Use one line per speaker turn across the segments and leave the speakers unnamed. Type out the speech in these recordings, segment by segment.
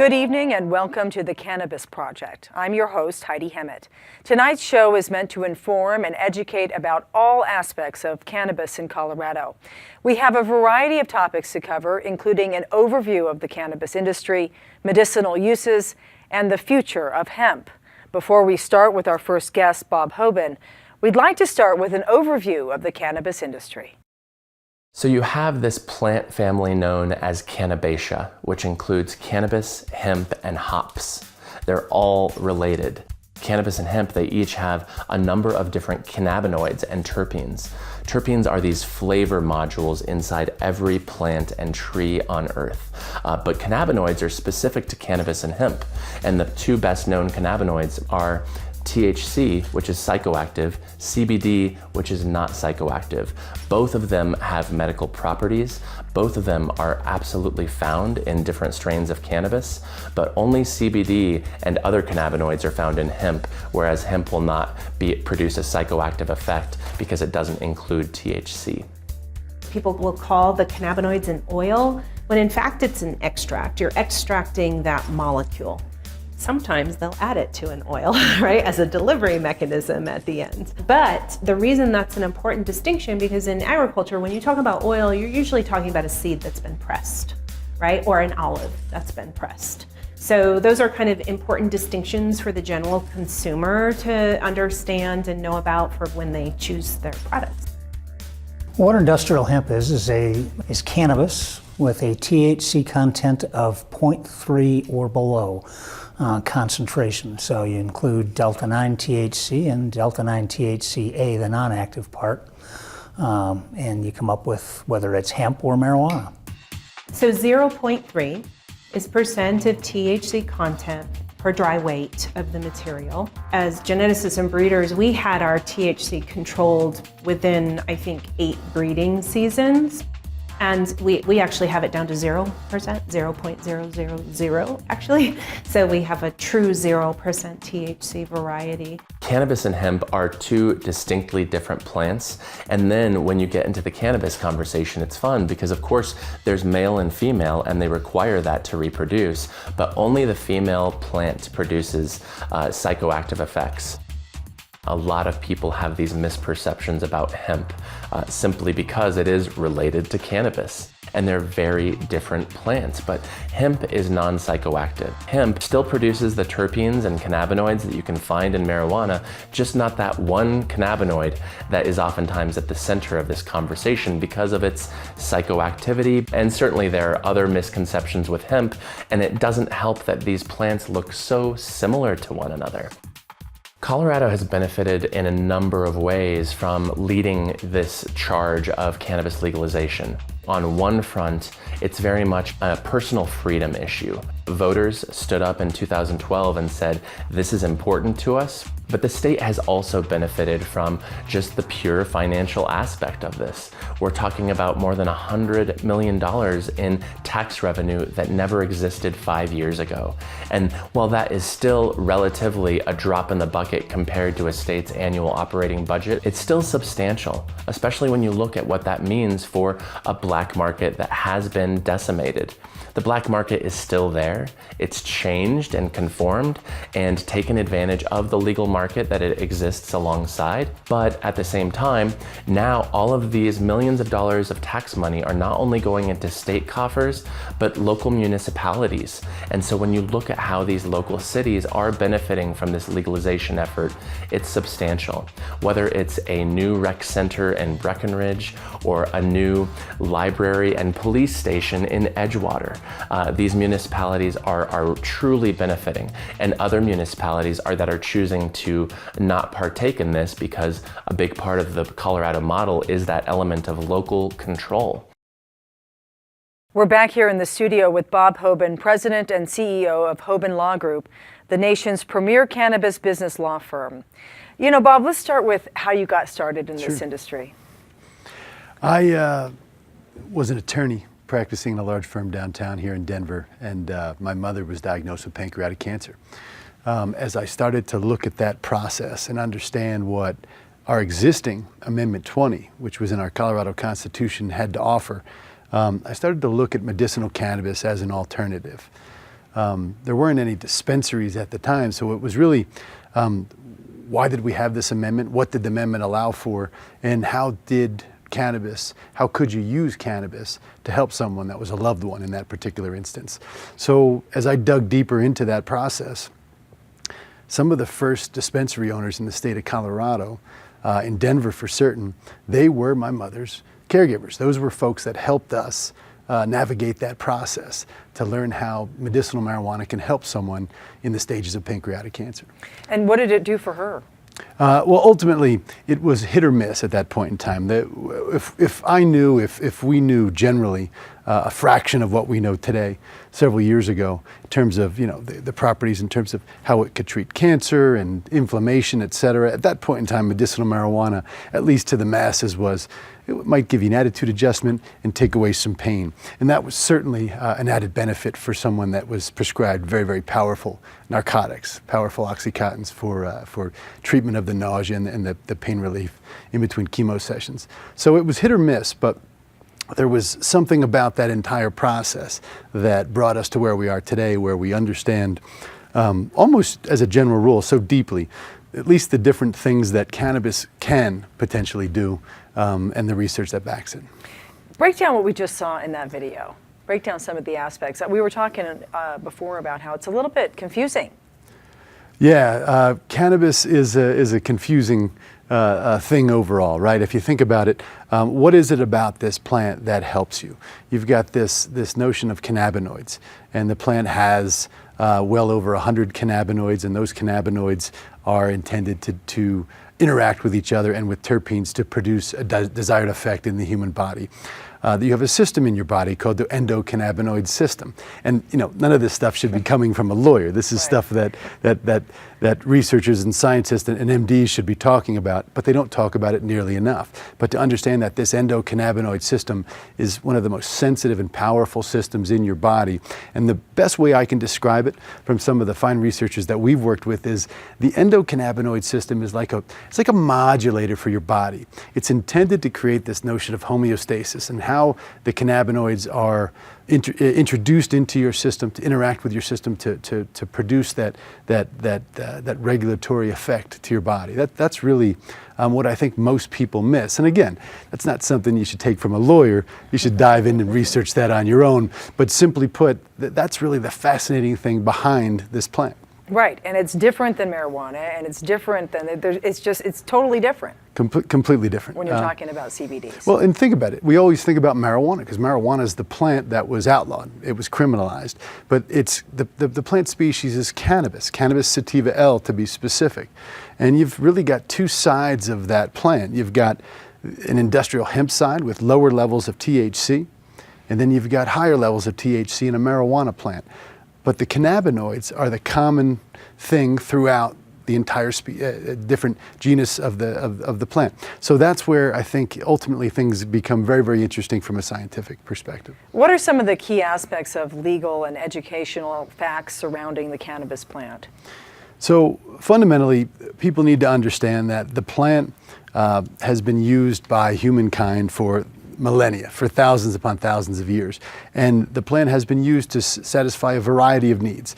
Good evening and welcome to the Cannabis Project. I'm your host, Heidi Hemp. Tonight's show is meant to inform and educate about all aspects of cannabis in Colorado. We have a variety of topics to cover, including an overview of the cannabis industry, medicinal uses, and the future of hemp. Before we start with our first guest, Bob Hoban, we'd like to start with an overview of the cannabis industry.
So you have this plant family known as Cannabaceae, which includes cannabis, hemp, and hops. They're all related. Cannabis and hemp, they each have a number of different cannabinoids and terpenes. Terpenes are these flavor modules inside every plant and tree on Earth. But cannabinoids are specific to cannabis and hemp. And the two best known cannabinoids are THC, which is psychoactive, CBD, which is not psychoactive. Both of them have medical properties. Both of them are absolutely found in different strains of cannabis, but only CBD and other cannabinoids are found in hemp, whereas hemp will not produce a psychoactive effect because it doesn't include THC.
People will call the cannabinoids an oil, when in fact it's an extract. You're extracting that molecule. Sometimes they'll add it to an oil, right, as a delivery mechanism at the end. But the reason that's an important distinction, because in agriculture, when you talk about oil, you're usually talking about a seed that's been pressed, right, or an olive that's been pressed. So those are kind of important distinctions for the general consumer to understand and know about for when they choose their products.
What industrial hemp is cannabis with a THC content of 0.3 or below. Concentration. So you include delta-9 THC and delta-9 THCA, the non-active part, and you come up with whether it's hemp or marijuana.
So 0.3 is percent of THC content per dry weight of the material. As geneticists and breeders, we had our THC controlled within, I think, 8 breeding seasons. And we actually have it down to 0%, 0.000 actually. So we have a true 0% THC variety.
Cannabis and hemp are two distinctly different plants. And then when you get into the cannabis conversation, it's fun because of course there's male and female and they require that to reproduce, but only the female plant produces psychoactive effects. A lot of people have these misperceptions about hemp simply because it is related to cannabis. And they're very different plants, but hemp is non-psychoactive. Hemp still produces the terpenes and cannabinoids that you can find in marijuana, just not that one cannabinoid that is oftentimes at the center of this conversation because of its psychoactivity. And certainly there are other misconceptions with hemp, and it doesn't help that these plants look so similar to one another. Colorado has benefited in a number of ways from leading this charge of cannabis legalization. On one front, it's very much a personal freedom issue. Voters stood up in 2012 and said, this is important to us. But the state has also benefited from just the pure financial aspect of this. We're talking about more than $100 million in tax revenue that never existed 5 years ago. And while that is still relatively a drop in the bucket compared to a state's annual operating budget, it's still substantial, especially when you look at what that means for a black market that has been decimated. The black market is still there. It's changed and conformed and taken advantage of the legal market that it exists alongside. But at the same time, now all of these millions of dollars of tax money are not only going into state coffers, but local municipalities. And so when you look at how these local cities are benefiting from this legalization effort, it's substantial. Whether it's a new rec center in Breckenridge or a new library and police station in Edgewater, these municipalities are truly benefiting, and other municipalities that are choosing to not partake in this because a big part of the Colorado model is that element of local control.
We're back here in the studio with Bob Hoban, President and CEO of Hoban Law Group, the nation's premier cannabis business law firm. You know, Bob, let's start with how you got started in this industry.
I was an attorney practicing in a large firm downtown here in Denver, and my mother was diagnosed with pancreatic cancer. As I started to look at that process and understand what our existing Amendment 20, which was in our Colorado Constitution, had to offer, I started to look at medicinal cannabis as an alternative. there weren't any dispensaries at the time, so it was really, why did we have this amendment? What did the amendment allow for? And how could you use cannabis to help someone that was a loved one in that particular instance? So as I dug deeper into that process, some of the first dispensary owners in the state of Colorado, in Denver for certain, they were my mother's caregivers. Those were folks that helped us navigate that process to learn how medicinal marijuana can help someone in the stages of pancreatic cancer.
And what did it do for her?
Well, ultimately, it was hit or miss at that point in time. If we knew generally a fraction of what we know today, several years ago, in terms of the properties, in terms of how it could treat cancer and inflammation, et cetera, at that point in time, medicinal marijuana, at least to the masses, it might give you an attitude adjustment and take away some pain. And that was certainly an added benefit for someone that was prescribed very, very powerful narcotics, powerful Oxycontins for treatment of the nausea and the pain relief in between chemo sessions. So it was hit or miss, but there was something about that entire process that brought us to where we are today, where we understand almost as a general rule so deeply, at least the different things that cannabis can potentially do, and the research that backs it.
Break down what we just saw in that video. Break down some of the aspects. We were talking before about how it's a little bit confusing.
Yeah, cannabis is a confusing thing overall, right? If you think about it, what is it about this plant that helps you? You've got this notion of cannabinoids, and the plant has well over 100 cannabinoids, and those cannabinoids are intended to interact with each other and with terpenes to produce a desired effect in the human body. You have a system in your body called the endocannabinoid system, and none of this stuff should be coming from a lawyer. This is stuff that researchers and scientists and MDs should be talking about, but they don't talk about it nearly enough. But to understand that this endocannabinoid system is one of the most sensitive and powerful systems in your body, and the best way I can describe it from some of the fine researchers that we've worked with is the endocannabinoid system is like a modulator for your body. It's intended to create this notion of homeostasis and how the cannabinoids are introduced into your system to interact with your system to produce that regulatory effect to your body. That's really what I think most people miss. And again, that's not something you should take from a lawyer. You should dive in and research that on your own. But simply put, that's really the fascinating thing behind this plant.
Right, and it's different than marijuana, and it's different than, it's totally different.
Completely different.
When you're talking about CBDs.
Well, and think about it. We always think about marijuana because marijuana is the plant that was outlawed. It was criminalized. But it's the plant species is cannabis sativa L to be specific. And you've really got two sides of that plant. You've got an industrial hemp side with lower levels of THC, and then you've got higher levels of THC in a marijuana plant. But the cannabinoids are the common thing throughout the entire different genus of the plant. So that's where I think ultimately things become very, very interesting from a scientific perspective.
What are some of the key aspects of legal and educational facts surrounding the cannabis plant?
So fundamentally, people need to understand that the plant has been used by humankind for millennia, for thousands upon thousands of years. And the plant has been used to satisfy a variety of needs.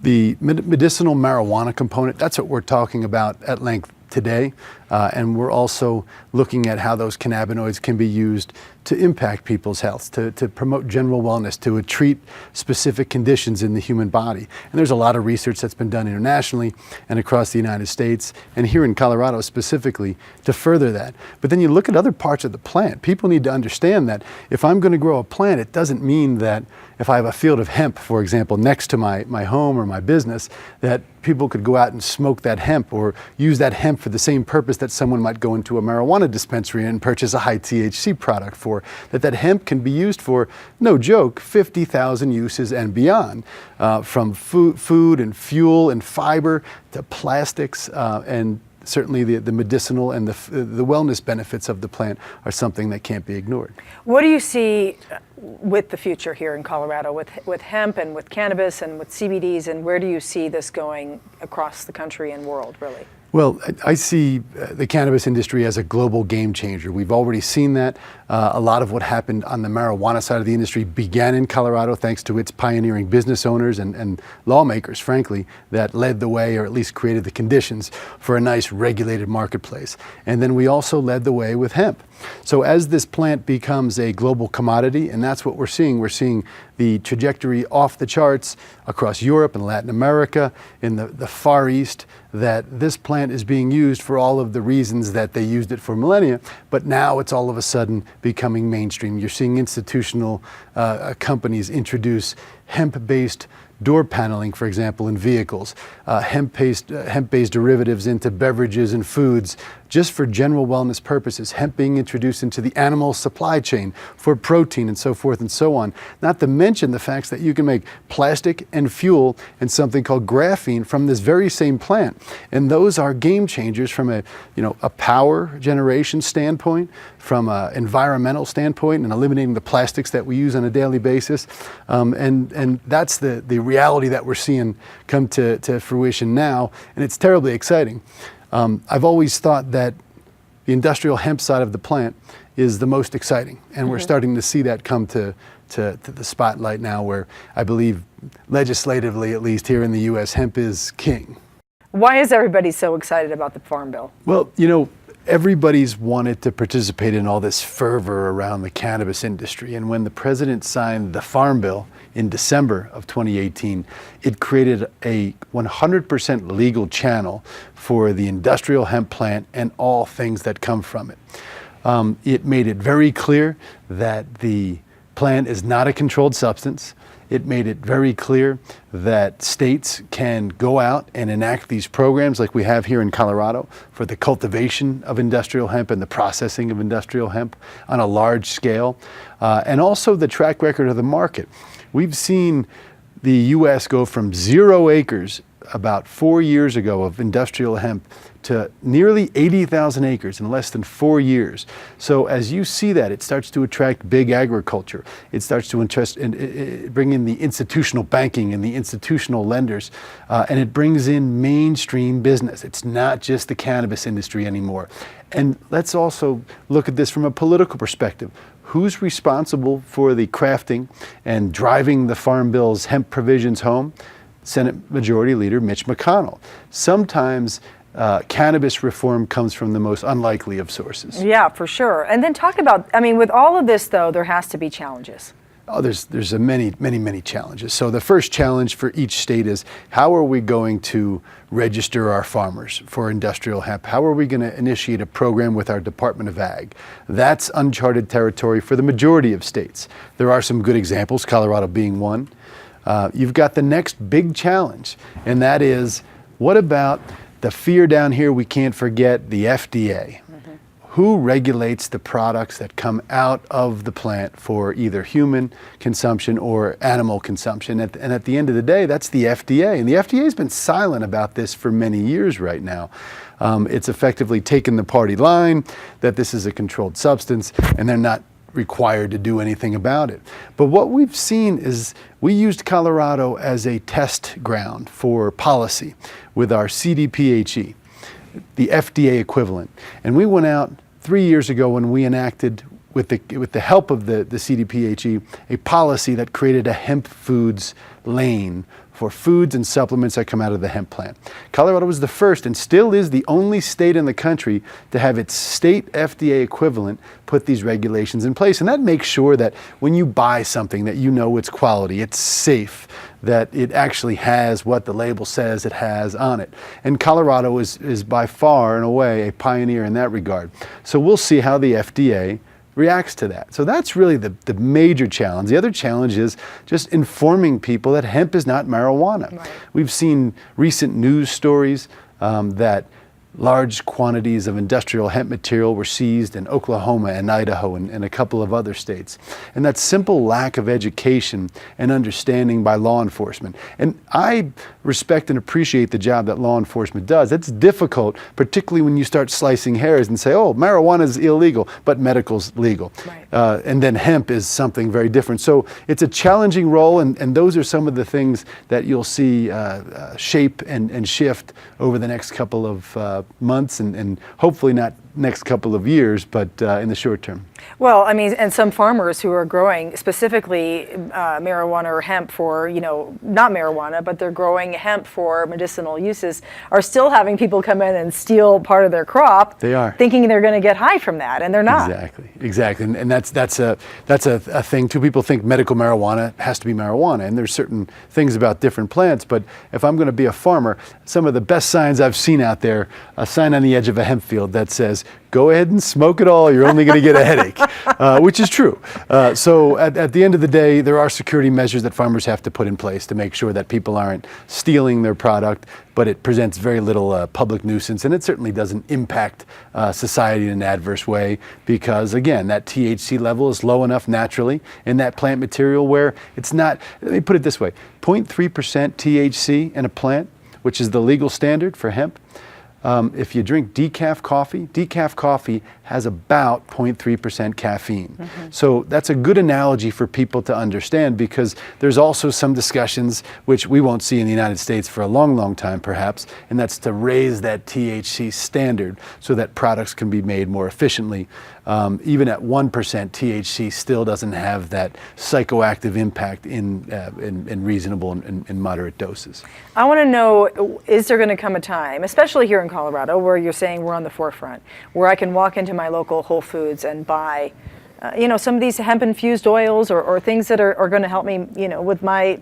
The medicinal marijuana component, that's what we're talking about at length today. And we're also looking at how those cannabinoids can be used to impact people's health, to promote general wellness, to treat specific conditions in the human body. And there's a lot of research that's been done internationally and across the United States, and here in Colorado specifically, to further that. But then you look at other parts of the plant. People need to understand that if I'm going to grow a plant, it doesn't mean that if I have a field of hemp, for example, next to my home or my business, that people could go out and smoke that hemp or use that hemp for the same purpose that someone might go into a marijuana dispensary and purchase a high THC product for. That hemp can be used for, no joke, 50,000 uses and beyond, from food and fuel and fiber to plastics, and certainly the medicinal and the wellness benefits of the plant are something that can't be ignored.
What do you see with the future here in Colorado with hemp and with cannabis and with CBDs, and where do you see this going across the country and world, really?
Well, I see the cannabis industry as a global game changer. We've already seen that. A lot of what happened on the marijuana side of the industry began in Colorado thanks to its pioneering business owners and lawmakers, frankly, that led the way, or at least created the conditions for a nice regulated marketplace. And then we also led the way with hemp. So as this plant becomes a global commodity, and that's what we're seeing the trajectory off the charts across Europe and Latin America, in the Far East, that this plant is being used for all of the reasons that they used it for millennia, but now it's all of a sudden becoming mainstream. You're seeing institutional companies introduce hemp-based door paneling, for example, in vehicles, hemp-based derivatives into beverages and foods, just for general wellness purposes, hemp being introduced into the animal supply chain for protein and so forth and so on. Not to mention the facts that you can make plastic and fuel and something called graphene from this very same plant. And those are game changers from a power generation standpoint, from an environmental standpoint, and eliminating the plastics that we use on a daily basis. And that's the reality that we're seeing come to fruition now, and it's terribly exciting. I've always thought that the industrial hemp side of the plant is the most exciting, and we're starting to see that come to the spotlight now, where I believe legislatively, at least here in the U.S., hemp is king.
Why is everybody so excited about the Farm Bill?
Well, everybody's wanted to participate in all this fervor around the cannabis industry, and when the president signed the Farm Bill in December of 2018, it created a 100% legal channel for the industrial hemp plant and all things that come from it. It made it very clear that the plant is not a controlled substance. It made it very clear that states can go out and enact these programs like we have here in Colorado for the cultivation of industrial hemp and the processing of industrial hemp on a large scale, and also the track record of the market. We've seen the U.S. go from 0 acres about 4 years ago of industrial hemp to nearly 80,000 acres in less than 4 years. So as you see that, it starts to attract big agriculture. It starts to bring in the institutional banking and the institutional lenders, and it brings in mainstream business. It's not just the cannabis industry anymore. And let's also look at this from a political perspective. Who's responsible for the crafting and driving the Farm Bill's hemp provisions home? Senate Majority Leader Mitch McConnell. Sometimes cannabis reform comes from the most unlikely of sources.
Yeah, for sure. And then talk about, with all of this though, there has to be challenges.
Oh, there's many challenges. So the first challenge for each state is, how are we going to register our farmers for industrial hemp? How are we going to initiate a program with our Department of Ag? That's uncharted territory for the majority of states. There are some good examples, Colorado being one. You've got the next big challenge, and that is, what about the fear down here we can't forget, the FDA? Who regulates the products that come out of the plant for either human consumption or animal consumption? And at the end of the day, that's the FDA. And the FDA has been silent about this for many years right now. It's effectively taken the party line that this is a controlled substance, and they're not required to do anything about it. But what we've seen is, we used Colorado as a test ground for policy with our CDPHE, the FDA equivalent. And we went out 3 years ago when we enacted, with the help of the CDPHE, a policy that created a hemp foods lane for foods and supplements that come out of the hemp plant. Colorado was the first, and still is the only state in the country to have its state FDA equivalent put these regulations in place. And that makes sure that when you buy something, that you know it's quality, it's safe, that it actually has what the label says it has on it. And Colorado is by far and away a pioneer in that regard. So we'll see how the FDA reacts to that. So that's really the major challenge. The other challenge is just informing people that hemp is not marijuana. Right. We've seen recent news stories that large quantities of industrial hemp material were seized in Oklahoma and Idaho and a couple of other states. And that simple lack of education and understanding by law enforcement. And I respect and appreciate the job that law enforcement does. It's difficult, particularly when you start slicing hairs and say, oh, marijuana is illegal, but medical's legal. Right. And then hemp is something very different. So it's a challenging role, and those are some of the things that you'll see shape and shift over the next couple of months and hopefully not next couple of years, but in the short term.
Well, I mean, and some farmers who are growing specifically marijuana or hemp for, not marijuana, but they're growing hemp for medicinal uses, are still having people come in and steal part of their crop.
They are.
Thinking they're going to get high from that, and they're not.
Exactly. And that's a thing too. People think medical marijuana has to be marijuana, and there's certain things about different plants, but if I'm going to be a farmer, some of the best signs I've seen out there, a sign on the edge of a hemp field that says, go ahead and smoke it all, you're only going to get a headache, which is true. So at the end of the day, there are security measures that farmers have to put in place to make sure that people aren't stealing their product, but it presents very little public nuisance, and it certainly doesn't impact society in an adverse way because, again, that THC level is low enough naturally in that plant material where it's not, let me put it this way, 0.3% THC in a plant, which is the legal standard for hemp. If you drink decaf coffee has about 0.3% caffeine. So that's a good analogy for people to understand because there's also some discussions, which we won't see in the United States for a long, long time perhaps, and that's to raise that THC standard so that products can be made more efficiently. Even at 1%, THC still doesn't have that psychoactive impact in reasonable and moderate doses.
I want to know, is there going to come a time, especially here in Colorado, where you're saying we're on the forefront, where I can walk into my local Whole Foods and buy, some of these hemp-infused oils or things that are going to help me, with my,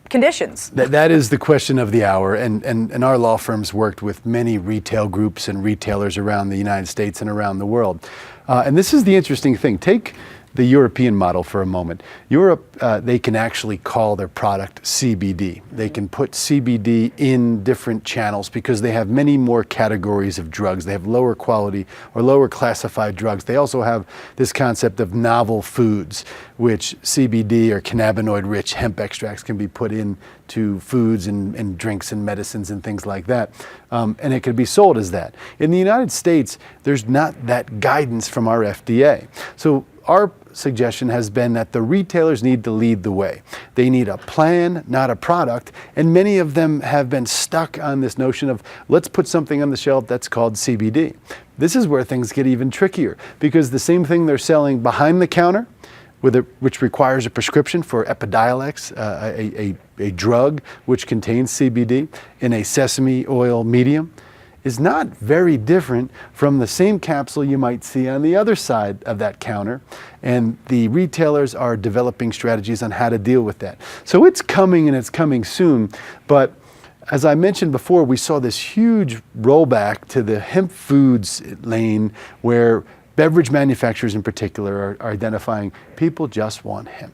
conditions?
That is the question of the hour, and our law firms worked with many retail groups and retailers around the United States and around the world. And this is the interesting thing. Take the European model for a moment. Europe, they can actually call their product CBD. They can put CBD in different channels because they have many more categories of drugs. They have lower quality or lower classified drugs. They also have this concept of novel foods, which CBD or cannabinoid-rich hemp extracts can be put into foods and drinks and medicines and things like that. And it could be sold as that. In the United States, there's not that guidance from our FDA. So our suggestion has been that the retailers need to lead the way. They need a plan, not a product, and many of them have been stuck on this notion of let's put something on the shelf that's called CBD. This is where things get even trickier because the same thing they're selling behind the counter, which requires a prescription for Epidiolex, a drug which contains CBD in a sesame oil medium, is not very different from the same capsule you might see on the other side of that counter. And the retailers are developing strategies on how to deal with that. So it's coming and it's coming soon. But as I mentioned before, we saw this huge rollback to the hemp foods lane where beverage manufacturers in particular are identifying people just want hemp.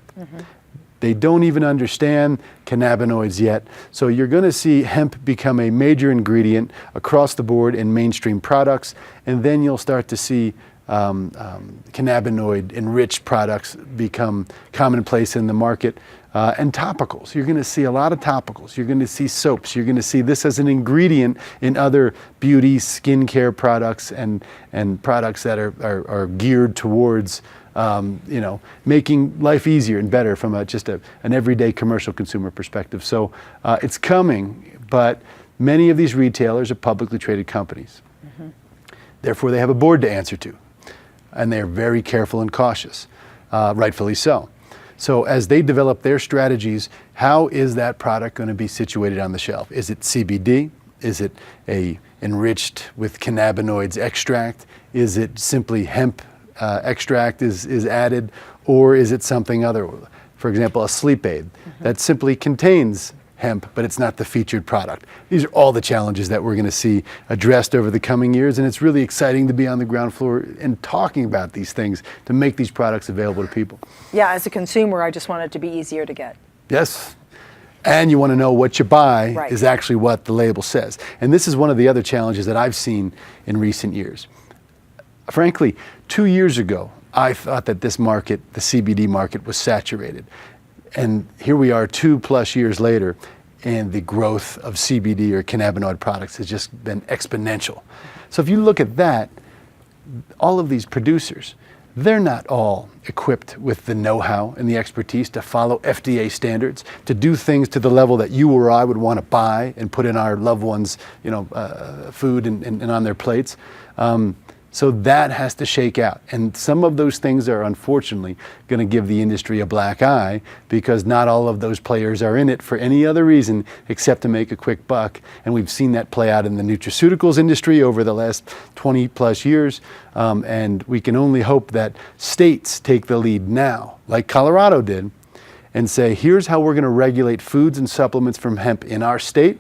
They don't even understand cannabinoids yet. So you're going to see hemp become a major ingredient across the board in mainstream products, and then you'll start to see cannabinoid-enriched products become commonplace in the market. And topicals. You're going to see a lot of topicals. You're going to see soaps. You're going to see this as an ingredient in other beauty, skincare products and products that are geared towards making life easier and better from an everyday commercial consumer perspective. So it's coming, but many of these retailers are publicly traded companies. Therefore, they have a board to answer to, and they're very careful and cautious, rightfully so. So as they develop their strategies, how is that product going to be situated on the shelf? Is it CBD? Is it enriched with cannabinoids extract? Is it simply hemp extract is added, or is it something other? For example, a sleep aid that simply contains hemp, but it's not the featured product. These are all the challenges that we're going to see addressed over the coming years, and it's really exciting to be on the ground floor and talking about these things to make these products available to people.
Yeah, as a consumer, I just want it to be easier to get.
Yes. And you want to know what you buy
Right.
is actually what the label says. And this is one of the other challenges that I've seen in recent years. Frankly, 2 years ago, I thought that this market, the CBD market, was saturated. And here we are 2+ years later, and the growth of CBD or cannabinoid products has just been exponential. So if you look at that, all of these producers, they're not all equipped with the know-how and the expertise to follow FDA standards, to do things to the level that you or I would want to buy and put in our loved ones, food and on their plates. So that has to shake out. And some of those things are unfortunately going to give the industry a black eye, because not all of those players are in it for any other reason except to make a quick buck. And we've seen that play out in the nutraceuticals industry over the last 20 plus years. And we can only hope that states take the lead now, like Colorado did, and say, here's how we're going to regulate foods and supplements from hemp in our state.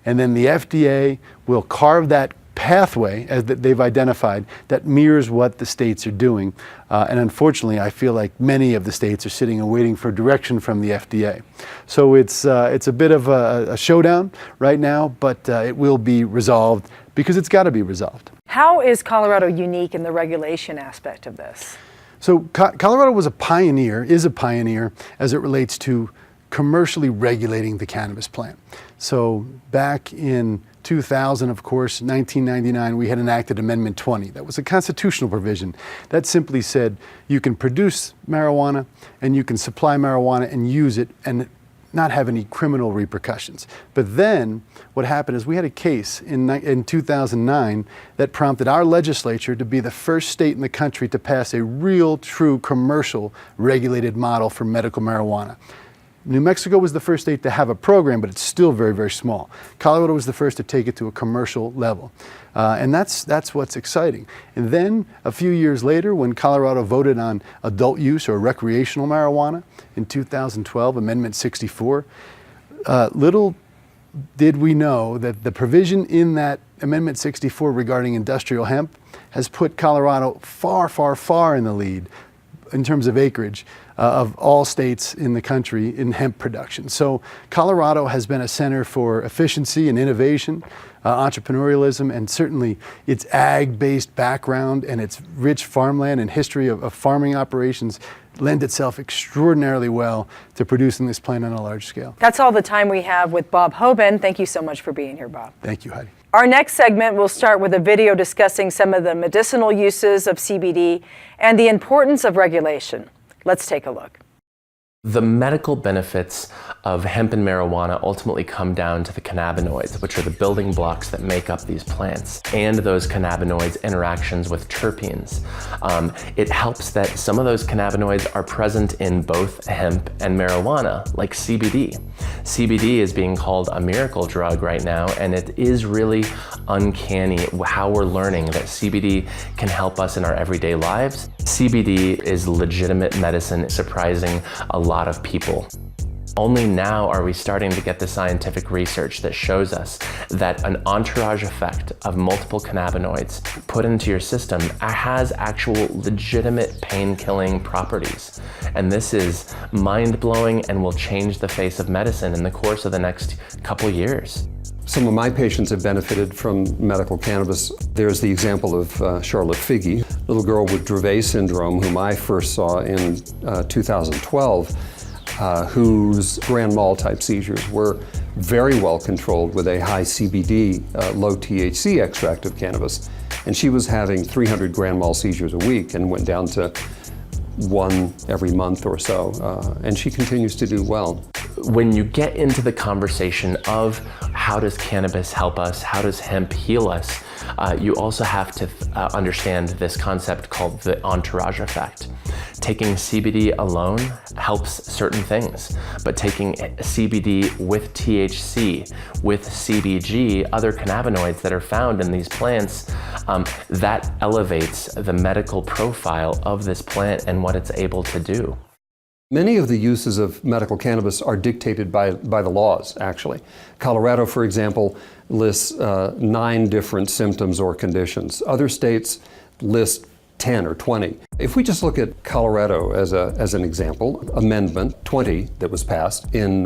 And then the FDA will carve that pathway as that they've identified that mirrors what the states are doing. And unfortunately, I feel like many of the states are sitting and waiting for direction from the FDA. So it's a bit of a showdown right now, but it will be resolved, because it's got to be resolved.
How is Colorado unique in the regulation aspect of this?
So Colorado is a pioneer as it relates to commercially regulating the cannabis plant. So back in 2000, of course, 1999, we had enacted Amendment 20. That was a constitutional provision that simply said you can produce marijuana and you can supply marijuana and use it and not have any criminal repercussions. But then what happened is we had a case in 2009 that prompted our legislature to be the first state in the country to pass a real, true commercial regulated model for medical marijuana. New Mexico was the first state to have a program, but it's still very, very small. Colorado was the first to take it to a commercial level. And that's what's exciting. And then a few years later, when Colorado voted on adult use or recreational marijuana in 2012, Amendment 64, little did we know that the provision in that Amendment 64 regarding industrial hemp has put Colorado far, far, far in the lead in terms of acreage of all states in the country in hemp production. So Colorado has been a center for efficiency and innovation, entrepreneurialism, and certainly its ag-based background and its rich farmland and history of farming operations lend itself extraordinarily well to producing this plant on a large scale.
That's all the time we have with Bob Hoban. Thank you so much for being here, Bob.
Thank you, Heidi.
Our next segment will start with a video discussing some of the medicinal uses of CBD and the importance of regulation. Let's take a look.
The medical benefits of hemp and marijuana ultimately come down to the cannabinoids, which are the building blocks that make up these plants, and those cannabinoids' interactions with terpenes. It helps that some of those cannabinoids are present in both hemp and marijuana, like CBD. CBD is being called a miracle drug right now, and it is really uncanny how we're learning that CBD can help us in our everyday lives. CBD is legitimate medicine, surprising a lot of people. Only now are we starting to get the scientific research that shows us that an entourage effect of multiple cannabinoids put into your system has actual legitimate pain-killing properties. And this is mind-blowing and will change the face of medicine in the course of the next couple years.
Some of my patients have benefited from medical cannabis. There's the example of Charlotte Figge, a little girl with Dravet syndrome, whom I first saw in 2012, whose grand mal type seizures were very well controlled with a high CBD, low THC extract of cannabis. And she was having 300 grand mal seizures a week and went down to one every month or so. And she continues to do well.
When you get into the conversation of how does cannabis help us, how does hemp heal us, you also have to understand this concept called the entourage effect. Taking CBD alone helps certain things, but taking CBD with THC, with CBG, other cannabinoids that are found in these plants, that elevates the medical profile of this plant and what it's able to do.
Many of the uses of medical cannabis are dictated by the laws, actually. Colorado, for example, lists 9 different symptoms or conditions. Other states list 10 or 20. If we just look at Colorado as an example, Amendment 20 that was passed in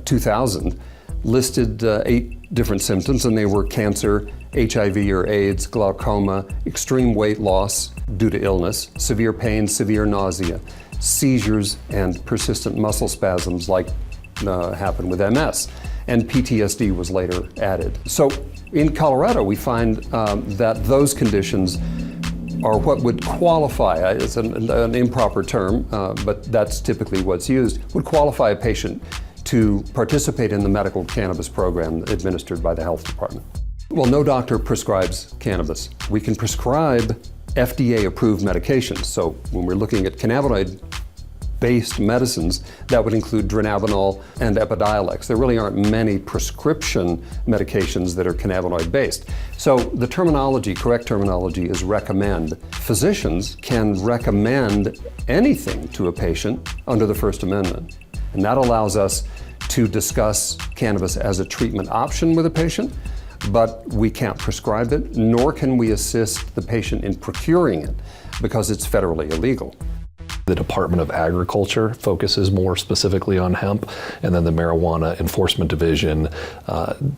2000 listed 8 different symptoms, and they were cancer, HIV or AIDS, glaucoma, extreme weight loss due to illness, severe pain, severe nausea, seizures, and persistent muscle spasms like happened with MS. And PTSD was later added. So in Colorado, we find that those conditions are what would qualify, it's an improper term, but that's typically what's used, would qualify a patient to participate in the medical cannabis program administered by the health department. Well, no doctor prescribes cannabis. We can prescribe FDA-approved medications. So when we're looking at cannabinoid-based medicines, that would include dronabinol and Epidiolex. There really aren't many prescription medications that are cannabinoid-based. So the terminology, correct terminology, is recommend. Physicians can recommend anything to a patient under the First Amendment. And that allows us to discuss cannabis as a treatment option with a patient, but we can't prescribe it, nor can we assist the patient in procuring it because it's federally illegal.
The Department of Agriculture focuses more specifically on hemp, and then the Marijuana Enforcement Division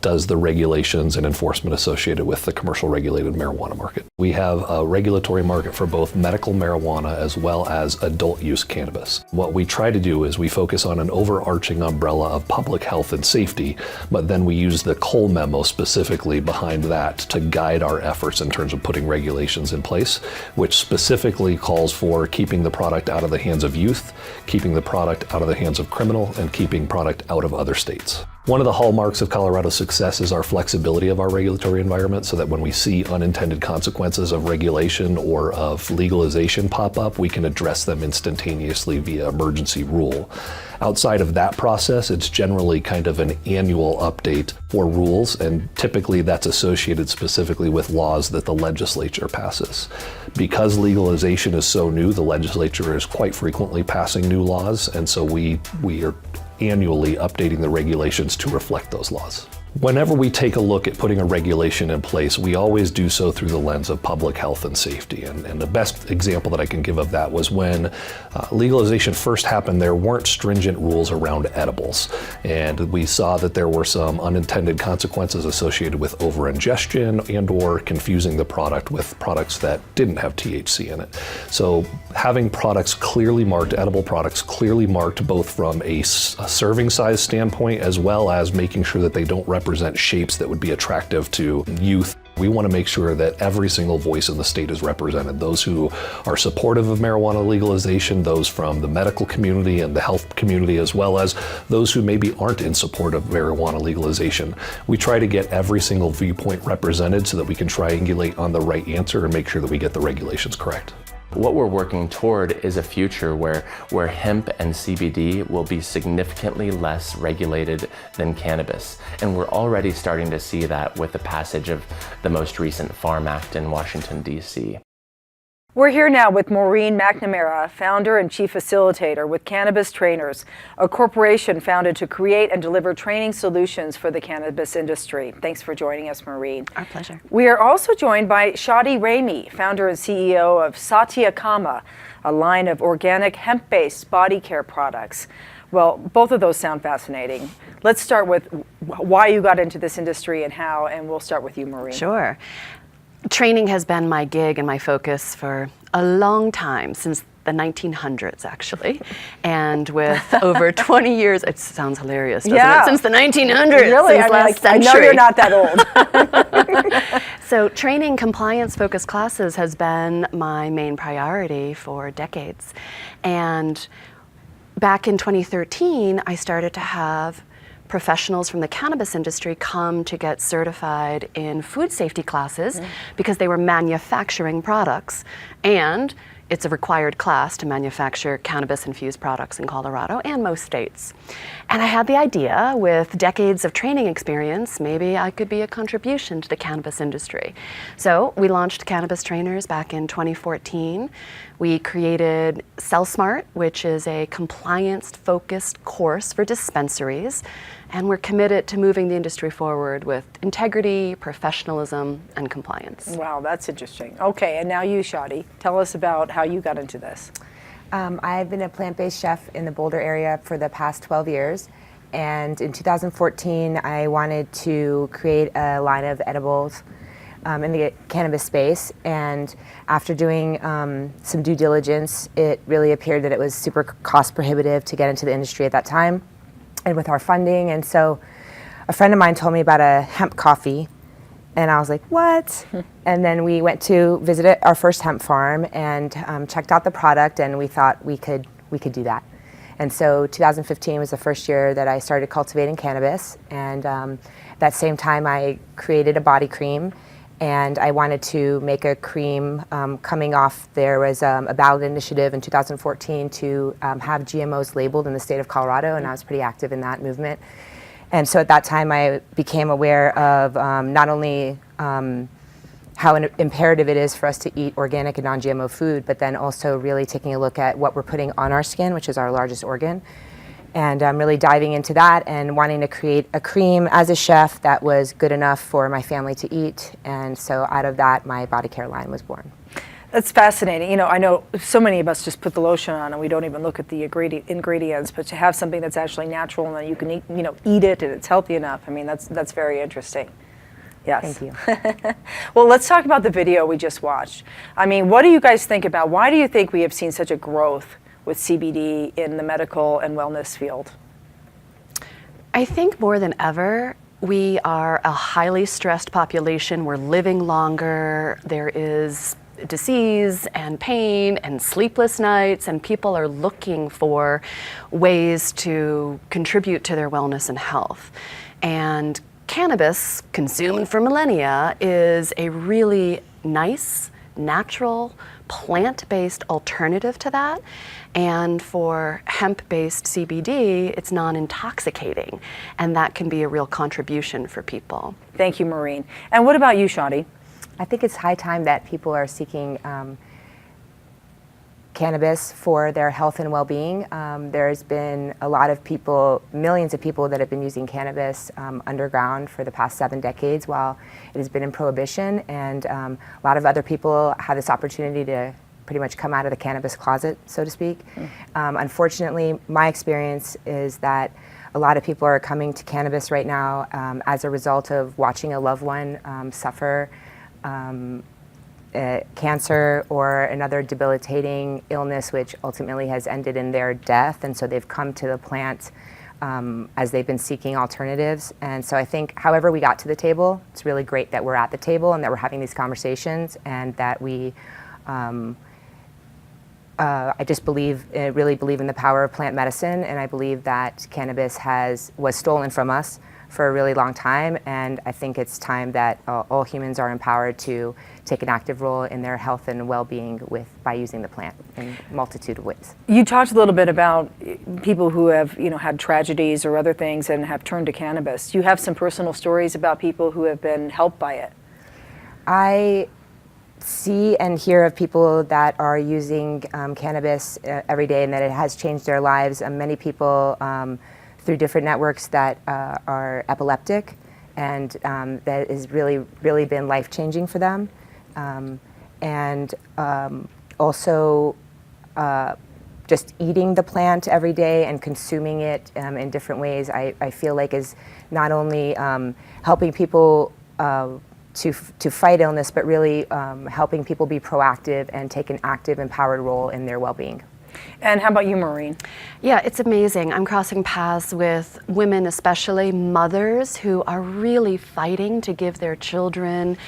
does the regulations and enforcement associated with the commercial regulated marijuana market. We have a regulatory market for both medical marijuana as well as adult use cannabis. What we try to do is we focus on an overarching umbrella of public health and safety, but then we use the Cole memo specifically behind that to guide our efforts in terms of putting regulations in place, which specifically calls for keeping the product out of the hands of youth, keeping the product out of the hands of criminal, and keeping product out of other states. One of the hallmarks of Colorado's success is our flexibility of our regulatory environment, so that when we see unintended consequences of regulation or of legalization pop up, we can address them instantaneously via emergency rule. Outside of that process, it's generally kind of an annual update for rules, and typically that's associated specifically with laws that the legislature passes. Because legalization is so new, the legislature is quite frequently passing new laws, and so we are annually updating the regulations to reflect those laws. Whenever we take a look at putting a regulation in place, we always do so through the lens of public health and safety. And the best example that I can give of that was when legalization first happened, there weren't stringent rules around edibles. And we saw that there were some unintended consequences associated with overingestion and or confusing the product with products that didn't have THC in it. So having products clearly marked, edible products clearly marked both from a serving size standpoint as well as making sure that they don't represent shapes that would be attractive to youth. We want to make sure that every single voice in the state is represented. Those who are supportive of marijuana legalization, those from the medical community and the health community, as well as those who maybe aren't in support of marijuana legalization. We try to get every single viewpoint represented so that we can triangulate on the right answer and make sure that we get the regulations correct.
What we're working toward is a future where hemp and CBD will be significantly less regulated than cannabis. And we're already starting to see that with the passage of the most recent Farm Act in Washington, D.C.
We're here now with Maureen McNamara, founder and chief facilitator with Cannabis Trainers, a corporation founded to create and deliver training solutions for the cannabis industry. Thanks for joining us, Maureen.
Our pleasure.
We are also joined by Shadi Ramey, founder and CEO of Satya, a line of organic hemp-based body care products. Well, both of those sound fascinating. Let's start with why you got into this industry and how, and we'll start with you, Maureen.
Sure. Training has been my gig and my focus for a long time, since the 1900s, actually. And with over 20 years, it sounds hilarious, doesn't it? Since the 1900s,
really?
since last century.
I know you're not that old.
So training compliance-focused classes has been my main priority for decades. And back in 2013, I started to have professionals from the cannabis industry come to get certified in food safety classes because they were manufacturing products, and it's a required class to manufacture cannabis-infused products in Colorado and most states. And I had the idea, with decades of training experience, maybe I could be a contribution to the cannabis industry. So we launched Cannabis Trainers back in 2014. We created CellSmart, which is a compliance-focused course for dispensaries, and we're committed to moving the industry forward with integrity, professionalism, and compliance.
Wow, that's interesting. Okay, and now you, Shadi. Tell us about how you got into this.
I've been a plant-based chef in the Boulder area for the past 12 years, and in 2014 I wanted to create a line of edibles in the cannabis space, and after doing some due diligence, it really appeared that it was super cost prohibitive to get into the industry at that time and with our funding. And so a friend of mine told me about a hemp coffee, And I was like, what? And then we went to visit our first hemp farm and checked out the product, and we thought we could do that. And so 2015 was the first year that I started cultivating cannabis, and that same time I created a body cream, and I wanted to make a cream coming off. There was a ballot initiative in 2014 to have GMOs labeled in the state of Colorado, and I was pretty active in that movement. And so at that time I became aware of not only how imperative it is for us to eat organic and non-GMO food, but then also really taking a look at what we're putting on our skin, which is our largest organ. And really diving into that and wanting to create a cream as a chef that was good enough for my family to eat. And so out of that, my body care line was born.
That's fascinating. You know, I know so many of us just put the lotion on and we don't even look at the ingredients, but to have something that's actually natural and that you can eat, eat it and it's healthy enough, I mean, that's very interesting. Yes.
Thank you.
Well, let's talk about the video we just watched. I mean, what do you guys think about, why do you think we have seen such a growth with CBD in the medical and wellness field?
I think more than ever, we are a highly stressed population. We're living longer. There is disease and pain and sleepless nights, and people are looking for ways to contribute to their wellness and health. And cannabis, consumed for millennia, is a really nice, natural, plant-based alternative to that. And for hemp-based CBD, it's non-intoxicating, and that can be a real contribution for people.
Thank you, Maureen. And what about you, Shadi?
I think it's high time that people are seeking cannabis for their health and well-being. There's been a lot of people, millions of people that have been using cannabis underground for the past 7 decades while it has been in prohibition, and a lot of other people have this opportunity to pretty much come out of the cannabis closet, so to speak. Unfortunately, my experience is that a lot of people are coming to cannabis right now as a result of watching a loved one suffer cancer or another debilitating illness, which ultimately has ended in their death. And so they've come to the plant as they've been seeking alternatives. And so I think however we got to the table, it's really great that we're at the table and that we're having these conversations, and that we I just really believe in the power of plant medicine, and I believe that cannabis was stolen from us for a really long time, and I think it's time that all humans are empowered to take an active role in their health and well-being by using the plant in a multitude of ways.
You talked a little bit about people who have had tragedies or other things and have turned to cannabis. Do you have some personal stories about people who have been helped by it?
I see and hear of people that are using cannabis every day and that it has changed their lives. Many people through different networks that are epileptic, and that has really been life-changing for them. And also just eating the plant every day and consuming it in different ways, I feel like is not only helping people to fight illness, but really helping people be proactive and take an active, empowered role in their well-being.
And how about you, Maureen?
Yeah, it's amazing. I'm crossing paths with women, especially mothers, who are really fighting to give their children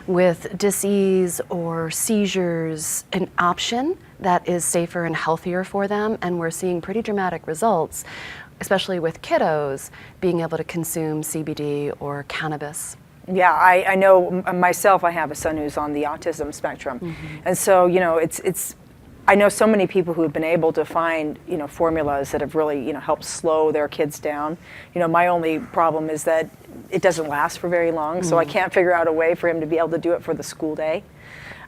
with disease or seizures an option that is safer and healthier for them. And we're seeing pretty dramatic results, especially with kiddos being able to consume CBD or cannabis.
Yeah, I know myself, I have a son who's on the autism spectrum. Mm-hmm. And so, I know so many people who have been able to find, formulas that have really, helped slow their kids down. My only problem is that it doesn't last for very long, so I can't figure out a way for him to be able to do it for the school day.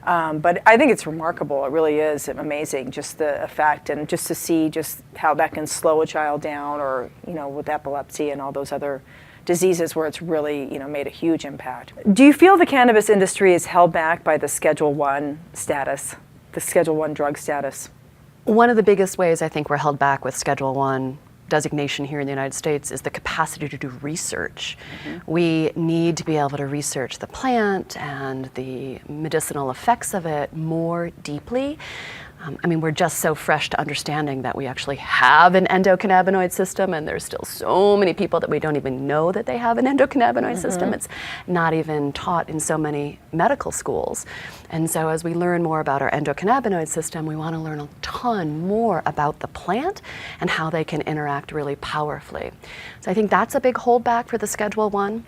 But I think it's remarkable. It really is amazing, just the effect, and just to see just how that can slow a child down, or, with epilepsy and all those other diseases where it's really, made a huge impact. Do you feel the cannabis industry is held back by the Schedule I status? The Schedule I drug status?
One of the biggest ways I think we're held back with Schedule I designation here in the United States is the capacity to do research. Mm-hmm. We need to be able to research the plant and the medicinal effects of it more deeply. We're just so fresh to understanding that we actually have an endocannabinoid system, and there's still so many people that we don't even know that they have an endocannabinoid system. It's not even taught in so many medical schools. And so as we learn more about our endocannabinoid system, we want to learn a ton more about the plant and how they can interact really powerfully. So I think that's a big holdback for the Schedule I.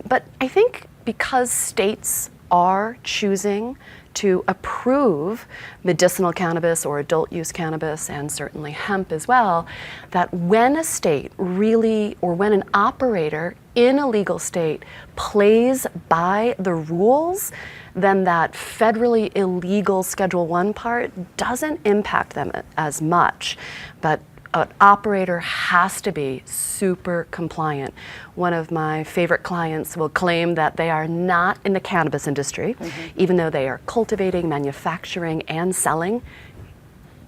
But I think because states are choosing to approve medicinal cannabis or adult use cannabis, and certainly hemp as well, that when a state really, or when an operator in a legal state plays by the rules, then that federally illegal Schedule I part doesn't impact them as much. But an operator has to be super compliant. One of my favorite clients will claim that they are not in the cannabis industry, even though they are cultivating, manufacturing, and selling.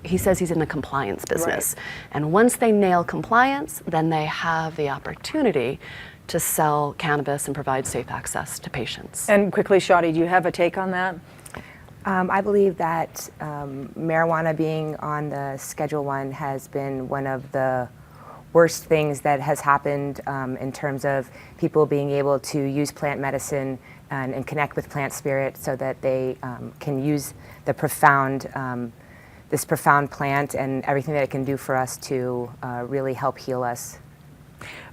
He says he's in the compliance business. Right. And once they nail compliance, then they have the opportunity to sell cannabis and provide safe access to patients.
And quickly, Shadi, do you have a take on that?
I believe that marijuana being on the Schedule I has been one of the worst things that has happened in terms of people being able to use plant medicine and connect with plant spirit so that they can use the this profound plant and everything that it can do for us to really help heal us.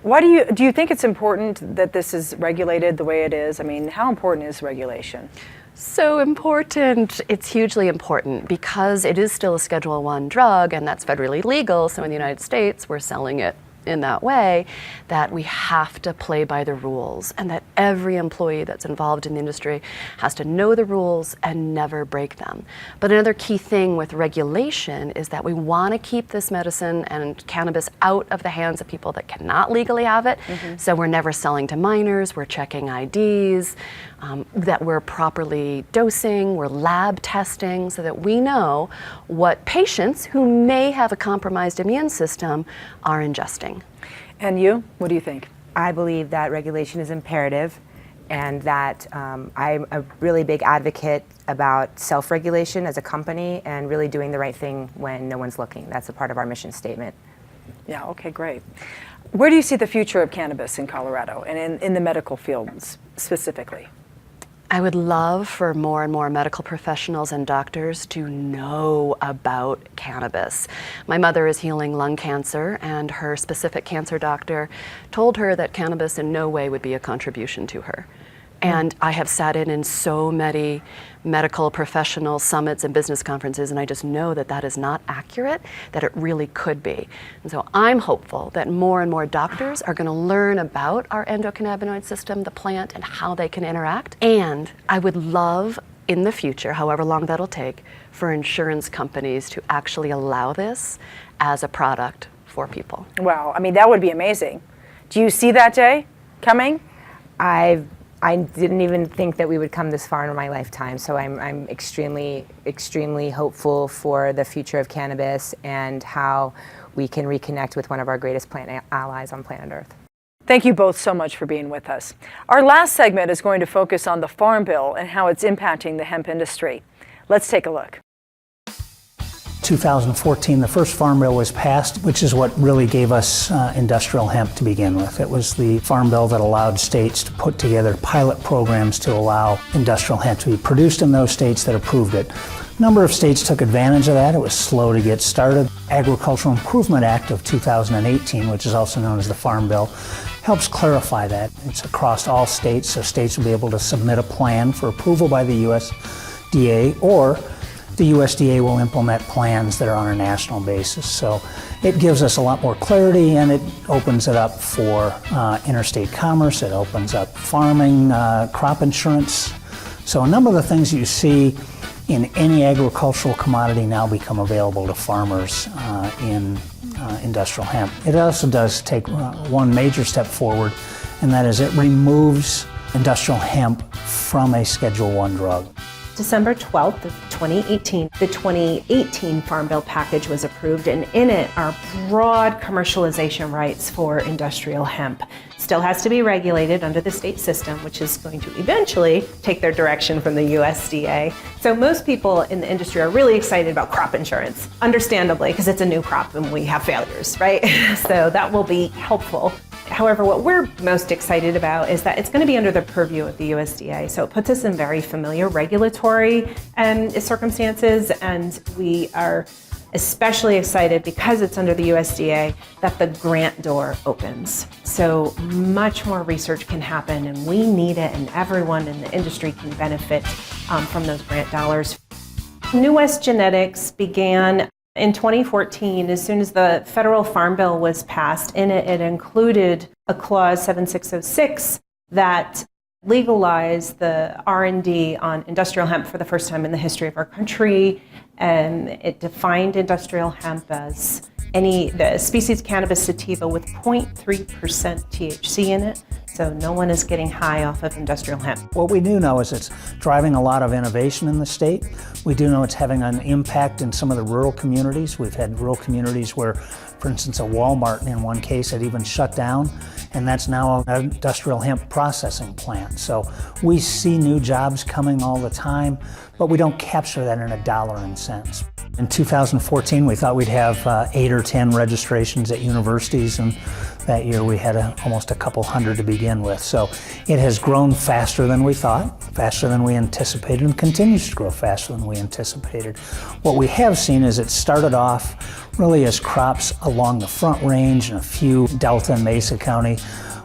Why do you think it's important that this is regulated the way it is? I mean, how important is regulation?
So important. It's hugely important because it is still a Schedule I drug, and that's federally legal. So in the United States, we're selling it in that way, that we have to play by the rules, and that every employee that's involved in the industry has to know the rules and never break them. But another key thing with regulation is that we want to keep this medicine and cannabis out of the hands of people that cannot legally have it. So we're never selling to minors, we're checking IDs, that we're properly dosing, we're lab testing so that we know what patients who may have a compromised immune system are ingesting.
And you, what do you think?
I believe that regulation is imperative, and that I'm a really big advocate about self-regulation as a company and really doing the right thing when no one's looking. That's a part of our mission statement.
Yeah, okay, great. Where do you see the future of cannabis in Colorado and in the medical field specifically?
I would love for more and more medical professionals and doctors to know about cannabis. My mother is healing lung cancer, and her specific cancer doctor told her that cannabis in no way would be a contribution to her. And I have sat in so many medical professional summits and business conferences, and I just know that that is not accurate, that it really could be. And so I'm hopeful that more and more doctors are going to learn about our endocannabinoid system, the plant, and how they can interact. And I would love in the future, however long that'll take, for insurance companies to actually allow this as a product for people.
Wow, I mean, that would be amazing. Do you see that day coming?
I didn't even think that we would come this far in my lifetime, so I'm extremely, extremely hopeful for the future of cannabis and how we can reconnect with one of our greatest plant allies on planet Earth.
Thank you both so much for being with us. Our last segment is going to focus on the Farm Bill and how it's impacting the hemp industry. Let's take a look.
2014, the first Farm Bill was passed, which is what really gave us industrial hemp to begin with. It was the Farm Bill that allowed states to put together pilot programs to allow industrial hemp to be produced in those states that approved it. A number of states took advantage of that. It was slow to get started. Agricultural Improvement Act of 2018, which is also known as the Farm Bill, helps clarify that. It's across all states, so states will be able to submit a plan for approval by the USDA, or the USDA will implement plans that are on a national basis. So it gives us a lot more clarity, and it opens it up for interstate commerce. It opens up farming, crop insurance. So a number of the things you see in any agricultural commodity now become available to farmers in industrial hemp. It also does take one major step forward, and that is it removes industrial hemp from a Schedule I drug.
December 12th of 2018, the 2018 Farm Bill package was approved, and in it are broad commercialization rights for industrial hemp. Still has to be regulated under the state system, which is going to eventually take their direction from the USDA. So most people in the industry are really excited about crop insurance, understandably, because it's a new crop and we have failures, right? So that will be helpful. However, what we're most excited about is that it's going to be under the purview of the USDA. So it puts us in very familiar regulatory circumstances, and we are especially excited because it's under the USDA that the grant door opens. So much more research can happen, and we need it, and everyone in the industry can benefit from those grant dollars. New West Genetics began in 2014, as soon as the federal Farm Bill was passed. In it, it included a clause 7606 that legalized the R&D on industrial hemp for the first time in the history of our country. And it defined industrial hemp as the species cannabis sativa with 0.3% THC in it. So no one is getting high off of industrial hemp.
What we do know is it's driving a lot of innovation in the state. We do know it's having an impact in some of the rural communities. We've had rural communities where, for instance, a Walmart in one case had even shut down, and that's now an industrial hemp processing plant. So we see new jobs coming all the time, but we don't capture that in a dollar and cents. In 2014, we thought we'd have 8 or 10 registrations at universities, and that year we had almost a couple hundred to begin with. So it has grown faster than we thought, faster than we anticipated, and continues to grow faster than we anticipated. What we have seen is it started off really as crops along the Front Range and a few Delta and Mesa County,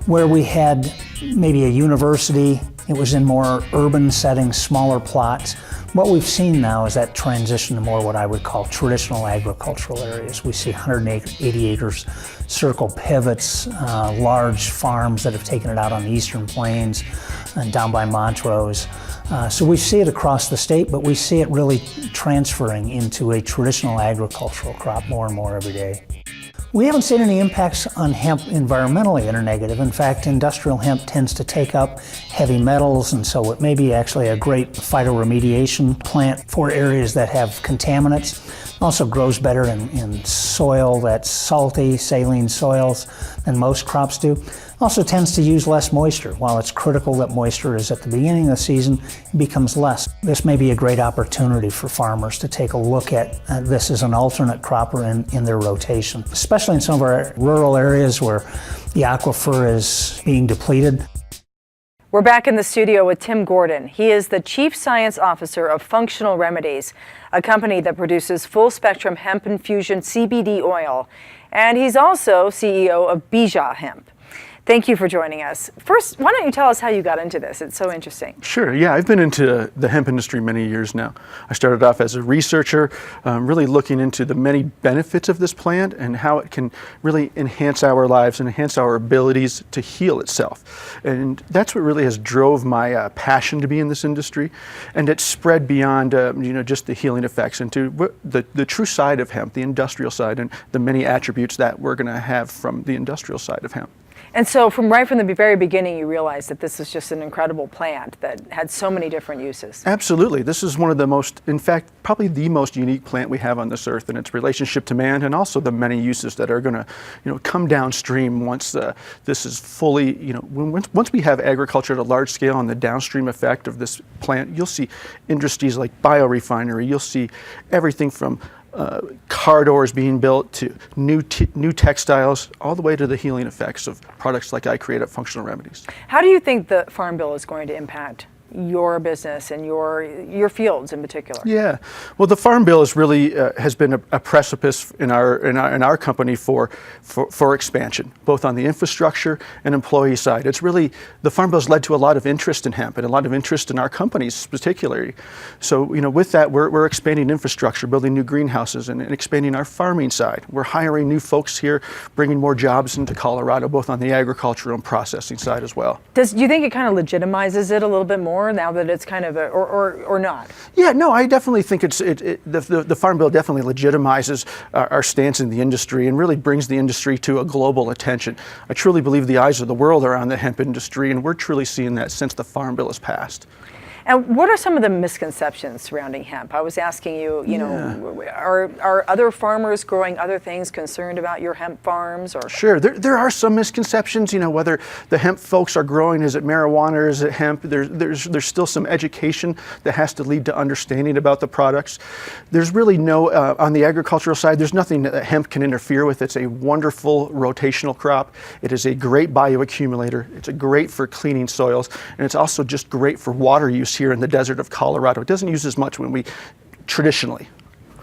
where we had maybe a university. It was in more urban settings, smaller plots. What we've seen now is that transition to more what I would call traditional agricultural areas. We see 180 acres, circle pivots, large farms that have taken it out on the eastern plains and down by Montrose. So we see it across the state, but we see it really transferring into a traditional agricultural crop more and more every day. We haven't seen any impacts on hemp environmentally that are negative. In fact, industrial hemp tends to take up heavy metals, and so it may be actually a great phytoremediation plant for areas that have contaminants. It also grows better in soil that's salty, saline soils than most crops do. Also tends to use less moisture. While it's critical that moisture is at the beginning of the season, it becomes less. This may be a great opportunity for farmers to take a look at this as an alternate crop or in their rotation, especially in some of our rural areas where the aquifer is being depleted.
We're back in the studio with Tim Gordon. He is the Chief Science Officer of Functional Remedies, a company that produces full-spectrum hemp infusion CBD oil. And he's also CEO of Baca Hemp. Thank you for joining us. First, why don't you tell us how you got into this? It's so interesting.
Sure, yeah, I've been into the hemp industry many years now. I started off as a researcher, really looking into the many benefits of this plant and how it can really enhance our lives and enhance our abilities to heal itself. And that's what really has drove my passion to be in this industry. And it spread beyond just the healing effects into the true side of hemp, the industrial side, and the many attributes that we're going to have from the industrial side of hemp.
And so right from the very beginning, you realized that this is just an incredible plant that had so many different uses.
Absolutely. This is one of the most, in fact, probably the most unique plant we have on this earth, and its relationship to man, and also the many uses that are going to, come downstream once this is fully, once we have agriculture at a large scale and the downstream effect of this plant, you'll see industries like biorefinery. You'll see everything from car doors being built to new textiles, all the way to the healing effects of products like I create at Functional Remedies.
How do you think the Farm Bill is going to impact your business and your fields in particular?
Yeah, well, the Farm Bill is really has been a precipice in our company for expansion, both on the infrastructure and employee side. It's really, the Farm Bill has led to a lot of interest in hemp and a lot of interest in our companies particularly. So with that, we're expanding infrastructure, building new greenhouses, and expanding our farming side. We're hiring new folks here, bringing more jobs into Colorado, both on the agricultural and processing side as well.
Do you think it kind of legitimizes it a little bit more now that it's kind of or not?
Yeah, no, I definitely think the Farm Bill definitely legitimizes our stance in the industry and really brings the industry to a global attention. I truly believe the eyes of the world are on the hemp industry, and we're truly seeing that since the Farm Bill has passed.
And what are some of the misconceptions surrounding hemp? I was asking you, are other farmers growing other things concerned about your hemp farms? Or
Sure, there are some misconceptions, whether the hemp folks are growing, is it marijuana or is it hemp? There's still some education that has to lead to understanding about the products. There's really no, on the agricultural side, there's nothing that hemp can interfere with. It's a wonderful rotational crop. It is a great bioaccumulator. It's great for cleaning soils, and it's also just great for water use here in the desert of Colorado. It doesn't use as much traditionally.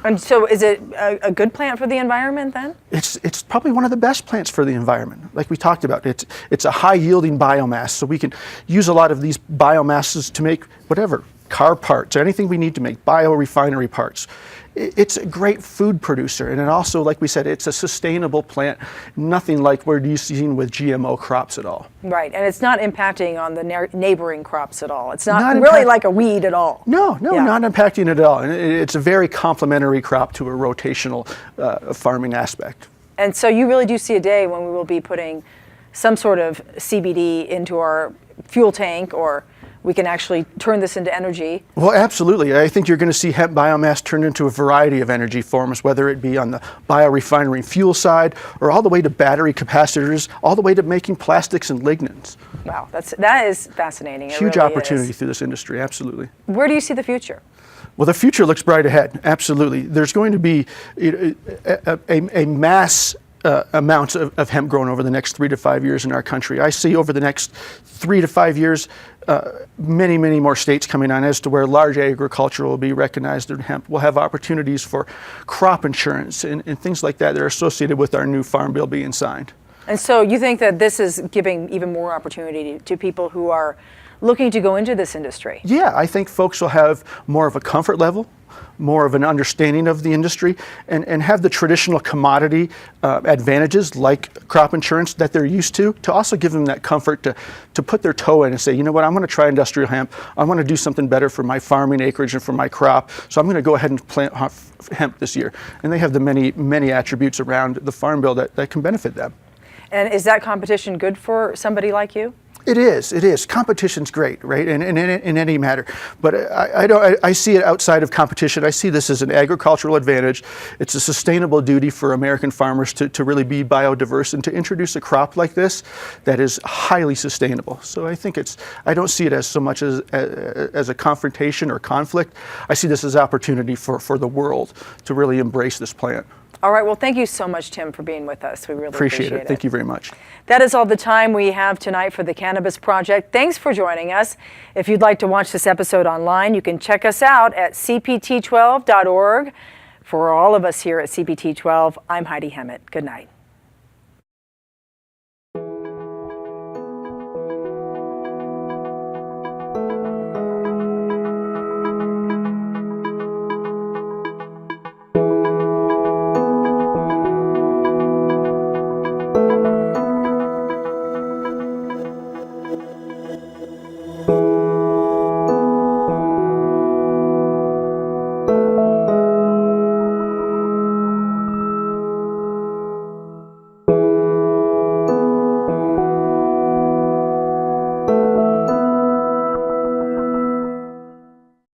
And so is it a good plant for the environment then?
It's probably one of the best plants for the environment. Like we talked about, it's a high yielding biomass, so we can use a lot of these biomasses to make whatever, car parts, or anything we need to make, biorefinery parts. It's a great food producer, and it also, like we said, it's a sustainable plant, nothing like we're using with GMO crops at all.
Right, and it's not impacting on the neighboring crops at all. It's not really like a weed at all.
No, not impacting it at all. And it's a very complementary crop to a rotational farming aspect.
And so you really do see a day when we will be putting some sort of CBD into our fuel tank, or we can actually turn this into energy.
Well, absolutely. I think you're going to see hemp biomass turned into a variety of energy forms, whether it be on the biorefinery fuel side, or all the way to battery capacitors, all the way to making plastics and lignins.
Wow, that is fascinating. It
Huge
really
opportunity
is.
through this industry, absolutely.
Where do you see the future?
Well, the future looks bright ahead, absolutely. There's going to be a mass amount of hemp grown over the next 3 to 5 years in our country. I see over the next 3 to 5 years many, many more states coming on as to where large agriculture will be recognized in hemp. We'll have opportunities for crop insurance and things like that are associated with our new farm bill being signed.
And so you think that this is giving even more opportunity to people who are looking to go into this industry?
Yeah, I think folks will have more of a comfort level, more of an understanding of the industry, and have the traditional commodity advantages like crop insurance that they're used to also give them that comfort to put their toe in and say, you know what, I'm going to try industrial hemp. I want to do something better for my farming acreage and for my crop, so I'm going to go ahead and plant hemp this year. And they have the many, many attributes around the farm bill that can benefit them.
And is that competition good for somebody like you?
It is. Competition's great, right? In any matter. But I see it outside of competition. I see this as an agricultural advantage. It's a sustainable duty for American farmers to really be biodiverse and to introduce a crop like this that is highly sustainable. So I think I don't see it as so much as a confrontation or conflict. I see this as opportunity for the world to really embrace this plant.
All right, well, thank you so much, Tim, for being with us. We really appreciate it.
Thank you very much.
That is all the time we have tonight for the Cannabis Project. Thanks for joining us. If you'd like to watch this episode online, you can check us out at cpt12.org. For all of us here at CPT12, I'm Heidi Hemmett. Good night.